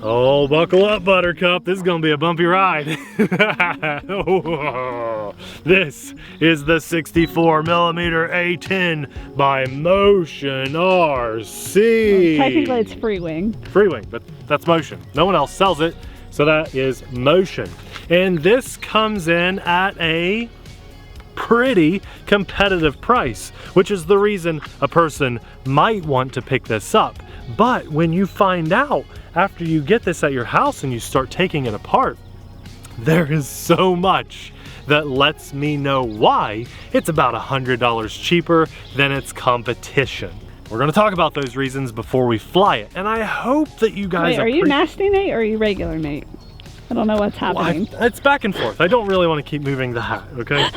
Oh, buckle up, Buttercup. This is gonna be a bumpy ride. This is the 64mm A-10 by Motion RC. Well, technically it's Freewing. Freewing, but that's Motion. No one else sells it, so that is Motion. And this comes in at a pretty competitive price, which is the reason a person might want to pick this up. But when you find out after you get this at your house and you start taking it apart, there is so much that lets me know why it's about $100 cheaper than its competition. We're gonna talk about those reasons before we fly it, and I hope that you guys— Wait, are you nasty Nate or are you regular Nate? I don't know what's happening. Well, it's back and forth. I don't really want to keep moving the hat, okay?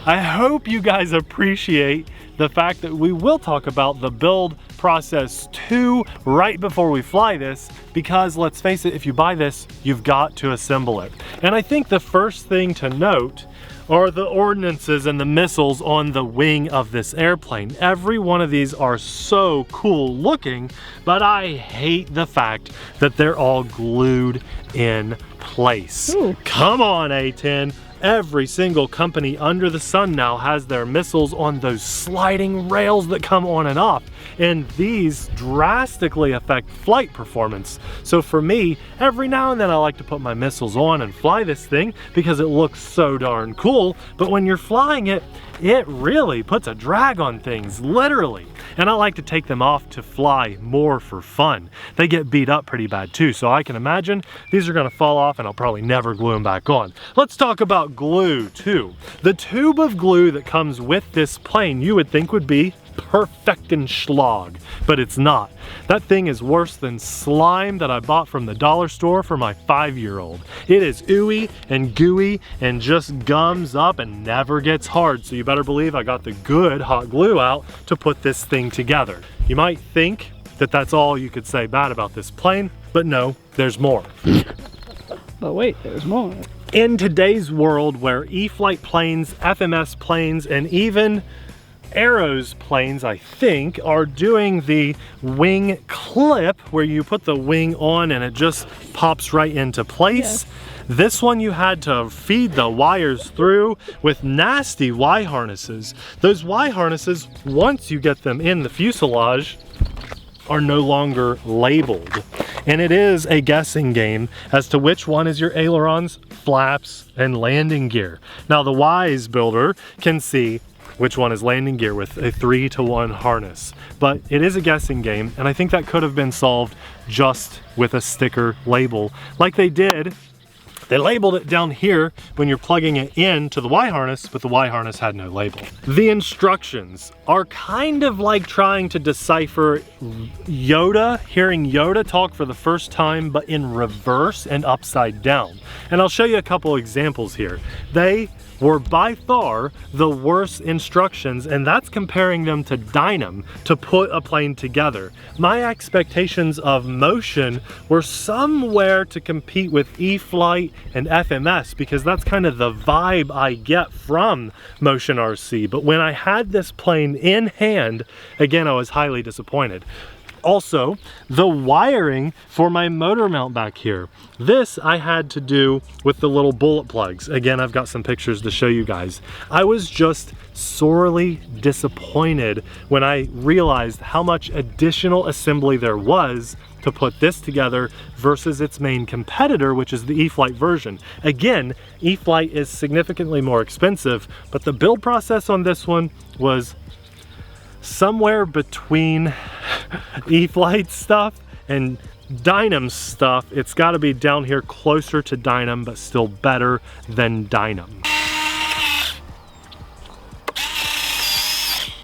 I hope you guys appreciate the fact that we will talk about the build process too right before we fly this, because let's face it, if you buy this, you've got to assemble it. And I think the first thing to note are the ordnances and the missiles on the wing of this airplane. Every one of these are so cool looking, but I hate the fact that they're all glued in place. Ooh. Come on, A-10. Every single company under the sun now has their missiles on those sliding rails that come on and off, and these drastically affect flight performance. So for me, every now and then I like to put my missiles on and fly this thing because it looks so darn cool, but when you're flying it, it really puts a drag on things, literally. And I like to take them off to fly more for fun. They get beat up pretty bad too, so I can imagine these are gonna fall off and I'll probably never glue them back on. Let's talk about glue too. The tube of glue that comes with this plane you would think would be Perfectenschlag, but it's not. That thing is worse than slime that I bought from the dollar store for my 5-year-old. It is ooey and gooey and just gums up and never gets hard, so you better believe I got the good hot glue out to put this thing together. You might think that that's all you could say bad about this plane, but no, there's more. But wait, there's more. In today's world where E-flite planes, FMS planes, and even Aeros planes, I think, are doing the wing clip where you put the wing on and it just pops right into place. Yes. This one you had to feed the wires through with nasty Y harnesses. Those Y harnesses, once you get them in the fuselage, are no longer labeled. And it is a guessing game as to which one is your ailerons, flaps, and landing gear. Now the wise builder can see which one is landing gear with a 3-to-1 harness. But it is a guessing game, and I think that could have been solved just with a sticker label like they did. They labeled it down here when you're plugging it in to the Y harness, but the Y harness had no label. The instructions are kind of like trying to decipher Yoda, hearing Yoda talk for the first time, but in reverse and upside down. And I'll show you a couple examples here. They were by far the worst instructions, and that's comparing them to Dynam to put a plane together. My expectations of Motion were somewhere to compete with E-flite and FMS, because that's kind of the vibe I get from Motion RC. But when I had this plane in hand, again, I was highly disappointed. Also, the wiring for my motor mount back here. This I had to do with the little bullet plugs. Again, I've got some pictures to show you guys. I was just sorely disappointed when I realized how much additional assembly there was to put this together versus its main competitor, which is the E-flite version. Again, E-flite is significantly more expensive, but the build process on this one was somewhere between E-flite stuff and Dynam stuff. It's got to be down here closer to Dynam, but still better than Dynam.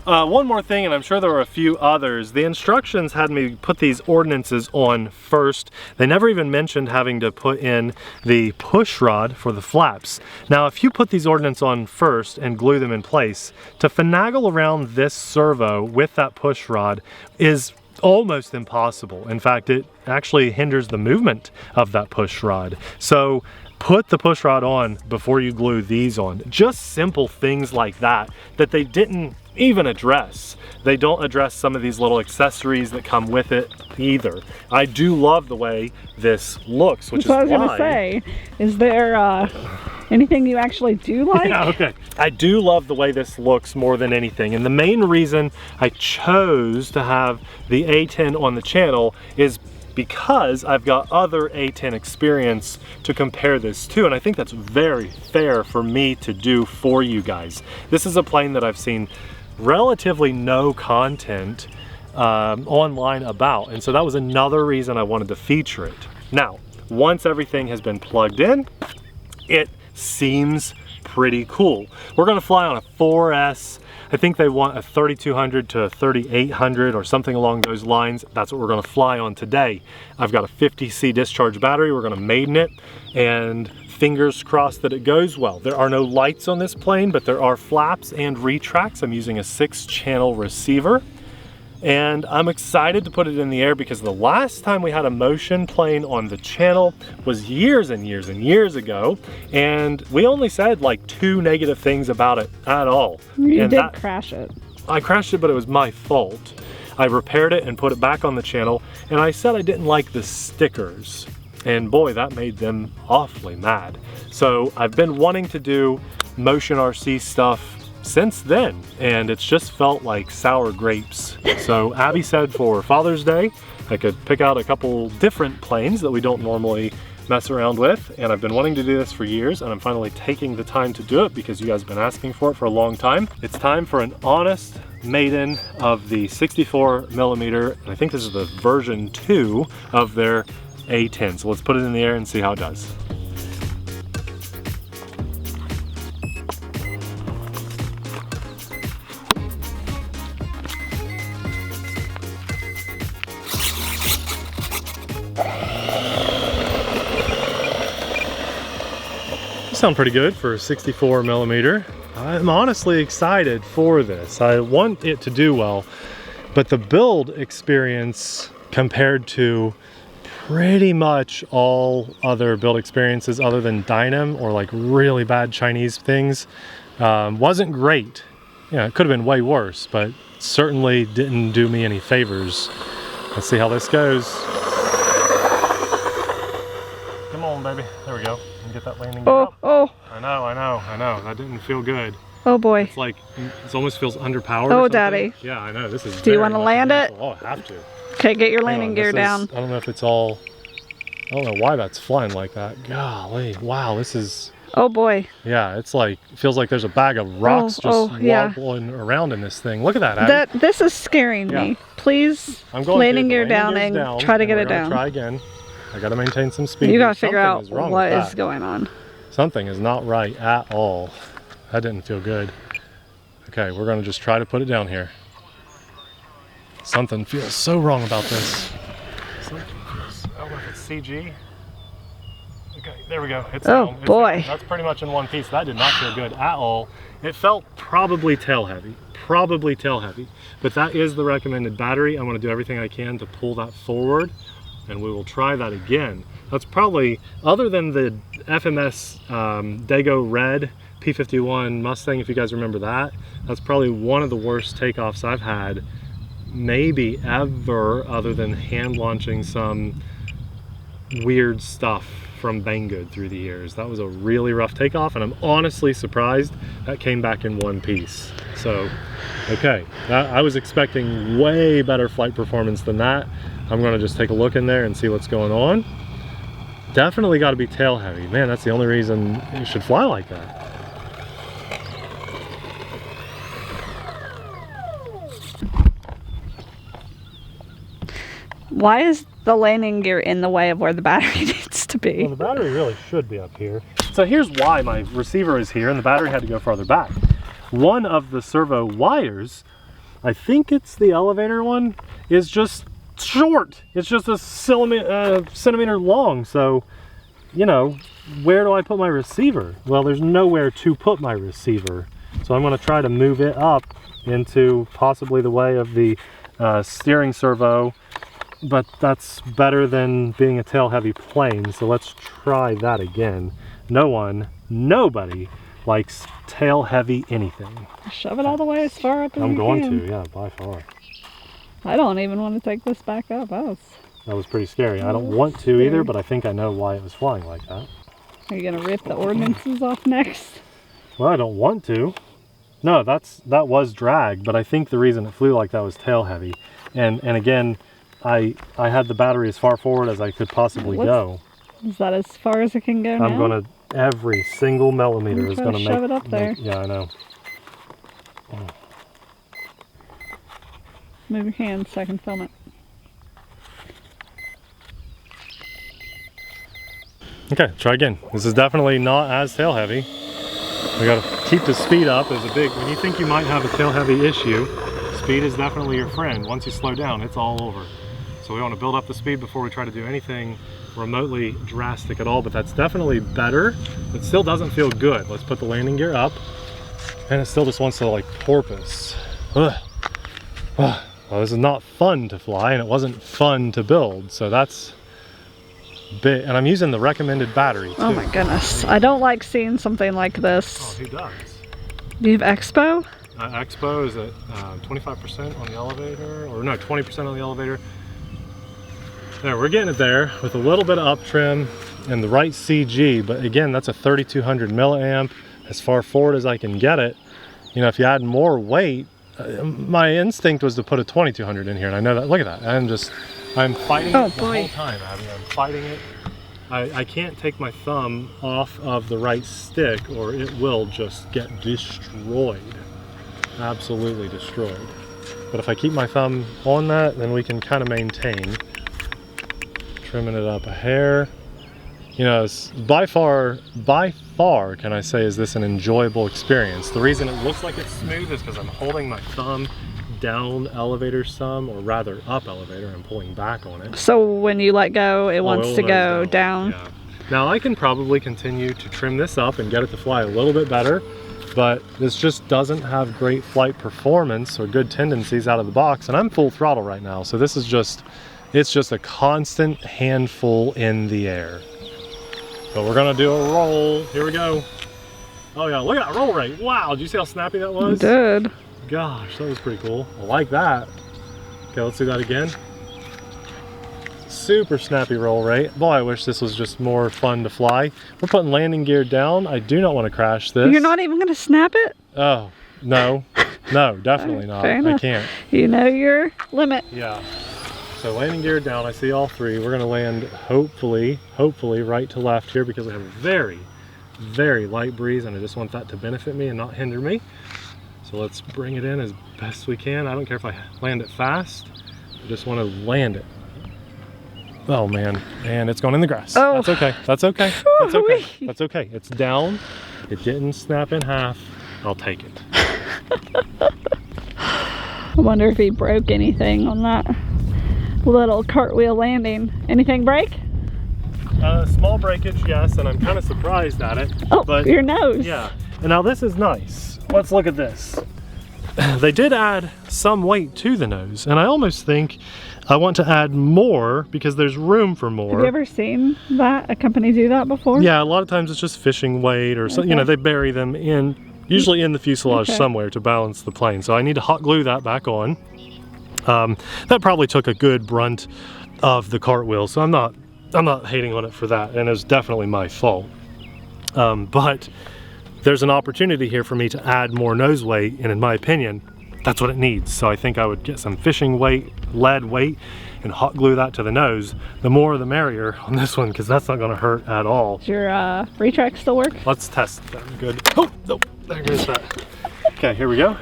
One more thing, and I'm sure there were a few others. The instructions had me put these ordnances on first. They never even mentioned having to put in the push rod for the flaps. Now, if you put these ordnances on first and glue them in place, to finagle around this servo with that push rod is almost impossible. In fact, it actually hinders the movement of that push rod. So put the push rod on before you glue these on. Just simple things like that that they didn't even address. They don't address some of these little accessories that come with it either. I do love the way this looks, which is why. That's what I was gonna say. Is there anything you actually do like? Yeah, okay. I do love the way this looks more than anything. And the main reason I chose to have the A-10 on the channel is because I've got other A-10 experience to compare this to, and I think that's very fair for me to do for you guys. This is a plane that I've seen relatively no content online about, and so that was another reason I wanted to feature it. Now, once everything has been plugged in, it seems pretty cool. We're gonna fly on a 4S. I think they want a 3200 to a 3800 or something along those lines. That's what we're gonna fly on today. I've got a 50C discharge battery. We're gonna maiden it, and fingers crossed that it goes well. There are no lights on this plane, but there are flaps and retracts. I'm using a 6-channel receiver. And I'm excited to put it in the air because the last time we had a motion plane on the channel was years and years and years ago, and we only said like 2 negative things about it at all. You did crash it. I crashed it, but it was my fault. I repaired it and put it back on the channel, and I said I didn't like the stickers. And boy, that made them awfully mad. So I've been wanting to do motion RC stuff since then, and it's just felt like sour grapes. So Abby said for Father's Day I could pick out a couple different planes that we don't normally mess around with, and I've been wanting to do this for years, and I'm finally taking the time to do it because you guys have been asking for it for a long time. It's time for an honest maiden of the 64mm, and I think this is the version 2 of their A-10. So let's put it in the air and see how it does. Sound pretty good for a 64mm. I'm honestly excited for this. I want it to do well, but the build experience compared to pretty much all other build experiences other than Dynam or like really bad Chinese things wasn't great. Yeah, it could have been way worse, but certainly didn't do me any favors. Let's see how this goes. Come on, baby. There we go. Get that landing gear up. Oh. I know. That didn't feel good. Oh boy. It's like, it almost feels underpowered. Oh, daddy. Yeah, I know. This is. Do you want to land it? Oh, I have to. Okay, get your landing gear down. I don't know if it's all. I don't know why that's flying like that. Golly, wow, this is. Oh boy. Yeah, it's like, it feels like there's a bag of rocks wobbling around in this thing. Look at that, Abby. This is scaring me. Please, landing gear down and try to get it down. Try again. I gotta maintain some speed. You gotta figure out what is going on. Something is not right at all. That didn't feel good. Okay, we're gonna just try to put it down here. Something feels so wrong about this. I don't know if it's CG. Okay, there we go. It's down. Boy. That's pretty much in one piece. That did not feel good at all. It felt probably tail heavy. But that is the recommended battery. I'm gonna do everything I can to pull that forward, and we will try that again. That's probably, other than the FMS Dago Red P51 Mustang, if you guys remember that, that's probably one of the worst takeoffs I've had maybe ever, other than hand launching some weird stuff from Banggood through the years. That was a really rough takeoff, and I'm honestly surprised that came back in one piece. So, okay, I was expecting way better flight performance than that. I'm gonna just take a look in there and see what's going on. Definitely gotta be tail heavy. Man, that's the only reason you should fly like that. Why is the landing gear in the way of where the battery needs to be? Well, the battery really should be up here. So here's why my receiver is here and the battery had to go farther back. One of the servo wires, I think it's the elevator one, is just short. It's just a centimeter long. So, you know, where do I put my receiver? Well, there's nowhere to put my receiver. So I'm going to try to move it up into possibly the way of the steering servo, but that's better than being a tail heavy plane. So let's try that again. nobody likes tail heavy anything. Shove it all the way as far up as I'm you going can. to, yeah, by far. I don't even want to take this back up. That was pretty scary. I don't want to either, but I think I know why it was flying like that. Are you gonna rip the ordinances off next? Well, I don't want to. No, that was drag, but I think the reason it flew like that was tail heavy. And again, I had the battery as far forward as I could possibly go. Is that as far as it can go now? I'm gonna, every single millimeter is gonna shove it up there. Yeah, I know. Oh. Move your hand so I can film it. Okay, try again. This is definitely not as tail heavy. We gotta keep the speed up. There's a big, when you think you might have a tail heavy issue, speed is definitely your friend. Once you slow down, it's all over. So we want to build up the speed before we try to do anything remotely drastic at all, but that's definitely better. It still doesn't feel good. Let's put the landing gear up, and it still just wants to like porpoise. Ugh. Ugh. Well, this is not fun to fly, and it wasn't fun to build, so that's big. And I'm using the recommended battery too. Oh my goodness, I don't like seeing something like this. Oh, who does? Do you have Expo? Expo is at 25% on the elevator, or no, 20% on the elevator. There, we're getting it there with a little bit of up trim and the right CG, but again, that's a 3200 milliamp, as far forward as I can get it. You know, if you add more weight, my instinct was to put a 2200 in here, and I know that. Look at that. I'm fighting it the whole time, Abby. I'm fighting it. I can't take my thumb off of the right stick, or it will just get destroyed. Absolutely destroyed. But if I keep my thumb on that, then we can kind of maintain. Trimming it up a hair. You know, it's by far can I say, is this an enjoyable experience. The reason it looks like it's smooth is because I'm holding my thumb down elevator some, or rather up elevator, and pulling back on it. So when you let go, it wants to go down. Yeah. Now I can probably continue to trim this up and get it to fly a little bit better, but this just doesn't have great flight performance or good tendencies out of the box, and I'm full throttle right now, so this is just, it's just a constant handful in the air. But we're gonna do a roll. Here we go. Oh yeah, look at that roll rate. Wow, did you see how snappy that was? I did. Gosh, that was pretty cool. I like that. Okay, let's do that again. Super snappy roll rate. Boy, I wish this was just more fun to fly. We're putting landing gear down. I do not want to crash this. You're not even gonna snap it? Oh, no. No, definitely not. I can't. You know your limit. Yeah. So landing gear down, I see all three. We're gonna land hopefully right to left here, because we have a very, very light breeze, and I just want that to benefit me and not hinder me. So let's bring it in as best we can. I don't care if I land it fast. I just want to land it. Oh man, and it's going in the grass. Oh. That's okay, that's okay, that's okay, that's okay. It's down, it didn't snap in half. I'll take it. I wonder if he broke anything on that little cartwheel landing. Anything break? Small breakage, yes, and I'm kind of surprised at it. Oh, but your nose. Yeah, and now this is nice. Let's look at this. They did add some weight to the nose, and I almost think I want to add more because there's room for more. Have you ever seen that, a company do that before? Yeah, a lot of times it's just fishing weight, or so, you know, they bury them in, usually in the fuselage somewhere to balance the plane. So I need to hot glue that back on. That probably took a good brunt of the cartwheel, so I'm not hating on it for that, and it was definitely my fault. But there's an opportunity here for me to add more nose weight, and in my opinion, that's what it needs. So I think I would get some fishing weight, lead weight, and hot glue that to the nose. The more the merrier on this one, because that's not gonna hurt at all. Does your retract still work? Let's test them. Good. Oh, no, there goes that. Okay, here we go.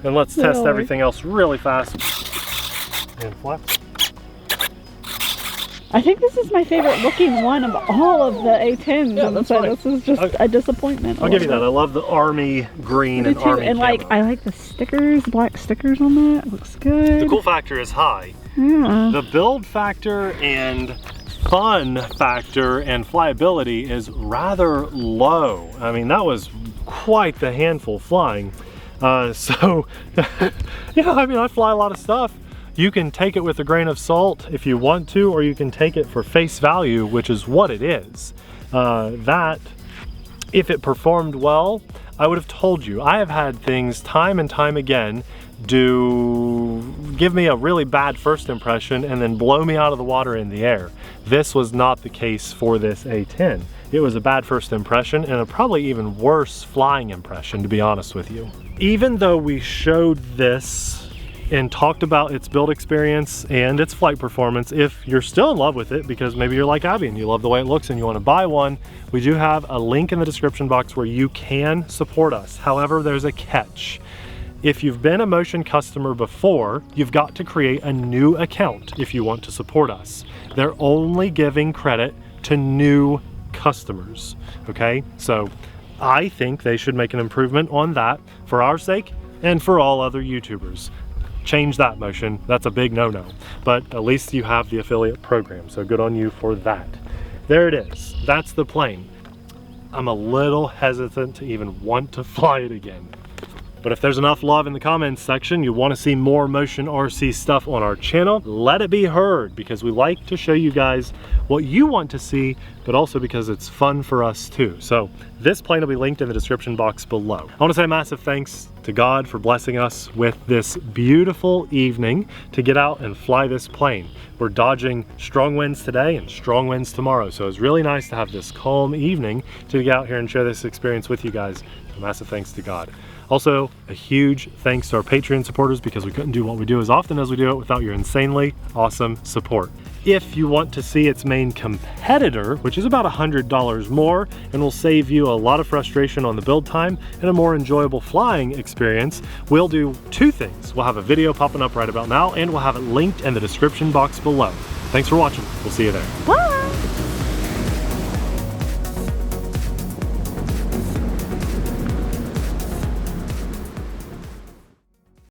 And let's test everything else really fast. And flex. I think this is my favorite looking one of all of the A-10s. Yeah, that's fine. This is just a disappointment. I'll give you that. I love the army green and army and like, I like the stickers, black stickers on that. It looks good. The cool factor is high. Yeah. The build factor and fun factor and flyability is rather low. I mean, that was quite the handful flying. So, yeah, I mean, I fly a lot of stuff. You can take it with a grain of salt if you want to, or you can take it for face value, which is what it is. That, if it performed well, I would have told you. I have had things time and time again give me a really bad first impression and then blow me out of the water in the air. This was not the case for this A-10. It was a bad first impression and a probably even worse flying impression, to be honest with you. Even though we showed this and talked about its build experience and its flight performance, if you're still in love with it, because maybe you're like Abby and you love the way it looks and you want to buy one, we do have a link in the description box where you can support us. However, there's a catch. If you've been a Motion customer before, you've got to create a new account if you want to support us. They're only giving credit to new customers, okay? So I think they should make an improvement on that for our sake and for all other YouTubers. Change that, Motion. That's a big no-no. But at least you have the affiliate program, so good on you for that. There it is. That's the plane. I'm a little hesitant to even want to fly it again. But if there's enough love in the comments section, you want to see more Motion RC stuff on our channel, let it be heard, because we like to show you guys what you want to see, but also because it's fun for us too. So this plane will be linked in the description box below. I want to say a massive thanks to God for blessing us with this beautiful evening to get out and fly this plane. We're dodging strong winds today and strong winds tomorrow, so it's really nice to have this calm evening to get out here and share this experience with you guys. A massive thanks to God. Also, a huge thanks to our Patreon supporters, because we couldn't do what we do as often as we do it without your insanely awesome support. If you want to see its main competitor, which is about $100 more and will save you a lot of frustration on the build time and a more enjoyable flying experience, we'll do two things. We'll have a video popping up right about now, and we'll have it linked in the description box below. Thanks for watching. We'll see you there. Bye!